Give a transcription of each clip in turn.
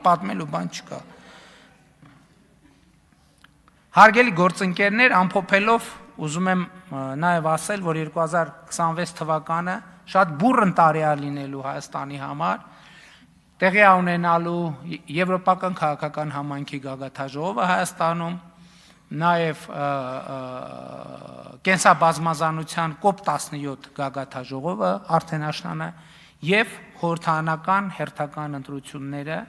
պատմելու բան չկա։ Հարգելի գործընկերներ, ամփոփելով ուզում եմ նաև ասել, որ 2026 թվականը շատ բուռն տարի է լինելու Հայաստանի համար, տեղի է ունենալու եվրոպական քաղաքական համայնքի գագաթաժողովը Հայաստանում, նաև կենսաբազմազանության COP17 գագաթաժողովը արդեն աշնանը եւ խորհրդարանական հերթական ընտրությունները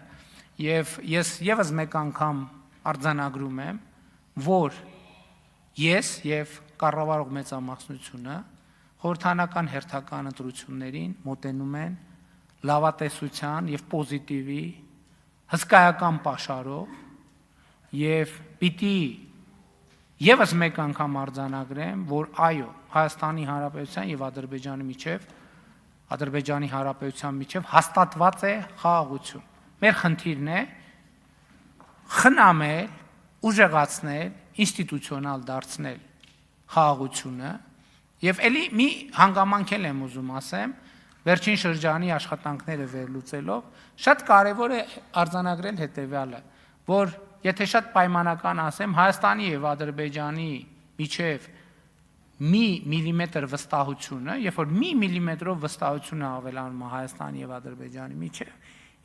եւ ես եւս մեկ անգամ արձանագրում եմ, որ ես եւ կառավարող մեծամասնությունը խորհրդարանական հերթական ընտրություններին մոտենում են լավատեսության եւ պոզիտիվի հսկայական պաշարով եւ պիտի եւս մեկ անգամ արձանագրեմ, որ այո, Հայաստանի Հանրապետության եւ Ադրբեջանի Հանրապետության միջև հաստատված է խաղաղություն։ Մեր խնդիրն է խնամել, ուժեղացնել, ինստիտուցիոնալ դարձնել խաղաղությունը եւ ելի մի հանգամանք եմ ուզում ասեմ, վերջին շրջանի աշխատանքները վերլուծելով, շատ կարեւոր է արձանագրել հետեւյալը, որ եթե շատ պայմանական ասեմ, Հայաստանի եւ Ադրբեջանի միջև մի միլիմետր վստահությունը, երբ որ մի միլիմետրով վստահությունը ավելանում է Հայաստանի եւ Ադրբեջանի միջև,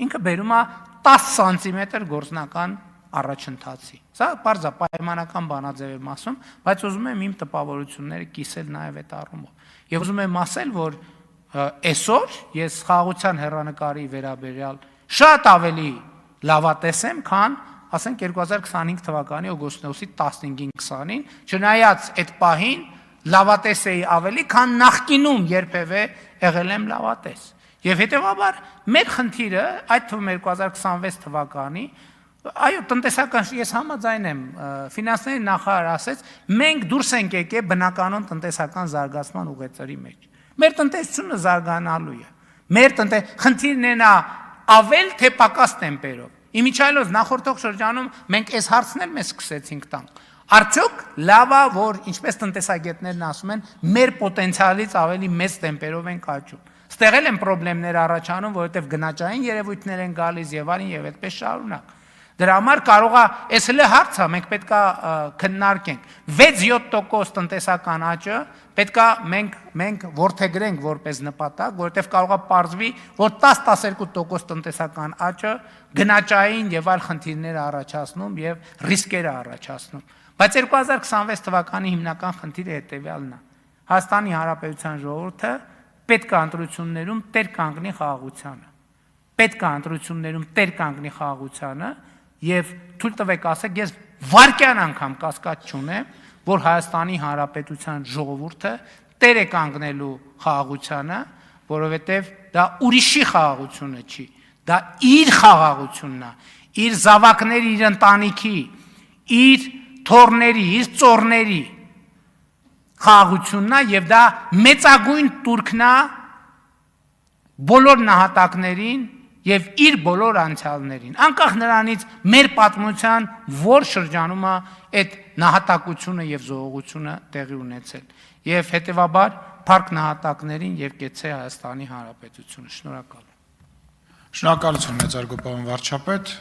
ինքը բերում է 10 սանտիմետր գործնական առաջընթացի։ Սա բարձր պայմանական բանաձև եմ ասում, բայց ուզում եմ իմ տպավորությունները կիսել նաև այդ առումով։ Եվ ուզում եմ ասել, որ այսօր ես խաղաղության հեռանկարի վերաբերյալ շատ ավելի լավատես եմ, քան ասենք 2025 թվականի օգոստոսի 15-ին 20-ին, չնայած այդ պահին լավատես էի ավելի, քան նախկինում երբևէ եղել եմ լավատես։ Եվ հետևաբար մեր խնդիրը, այդ թվում 2026 թվականի, այո, տնտեսական, ես համաձայն եմ, ֆինանսների նախարար ասեց, մենք դուրս ենք եկել բնականon տնտեսական զարգացման ուղեծրի մեջ։ Մեր տնտեսությունը զարգանալու է։ Մեր խնդիրն է ավել թե պակաս տեմպերով։ Իմիջիայլոց նախորդող շրջանում մենք այս հարցն էլ մեզ սկսեցինք տանք։ Արդյոք լավ է, որ ինչպես տնտեսագետներն ասում են, մեր պոտենցիալից ավելի մեծ տեմպերով ենք աճում։ Ստեղել են խնդիրներ առաջանում, որովհետև գնաճային երևույթներ են գալիս եւ այլն եւ այդպես շարունակ։ Դրա համար կարող է, այս էլ հարց է, մենք պետք է քննարկենք 6-7% տնտեսական աճը պետք է մենք ворթեգրենք որպես նպատակ, որովհետև կարող է պարզվի, որ 10-12% տնտեսական աճը գնաճային եւ այլ խնդիրներ առաջացնում եւ ռիսկեր առաջացնում։ Բայց 2026 թվականի հիմնական խնդիրը հետեւյալն է։ Հայաստանի Հանրապետության ժողովուրդը պետք է ընտրություններում տեր կանգնի խաղաղությանը։ Պետք է ընտրություններում տեր կանգնի խաղաղությանը եւ թույլ տվեք ասեք, ես վարկյան անգամ կասկած չունեմ, որ Հայաստանի Հանրապետության ժողովուրդը տեր է կանգնելու խաղաղությանը, որովհետեւ դա ուրիշի խաղաղությունը չի, դա իր խաղաղությունն է, իր զավակների, իր ընտանիքի, իր թորների, իր ծորների խաղաղությունն է եւ դա մեծագույն տուրքն է բոլոր նահատակներին եւ իր բոլոր անցյալներին, անկախ նրանից մեր պատմության որ շրջանում է այդ նահատակությունը եւ զոհողությունը տեղի ունեցել եւ հետեւաբար փառք նահատակներին եւ կեցե Հայաստանի Հանրապետությունը։ Շնորհակալ եմ։ Շնորհակալություն մեծարգո պարոն վարչապետ։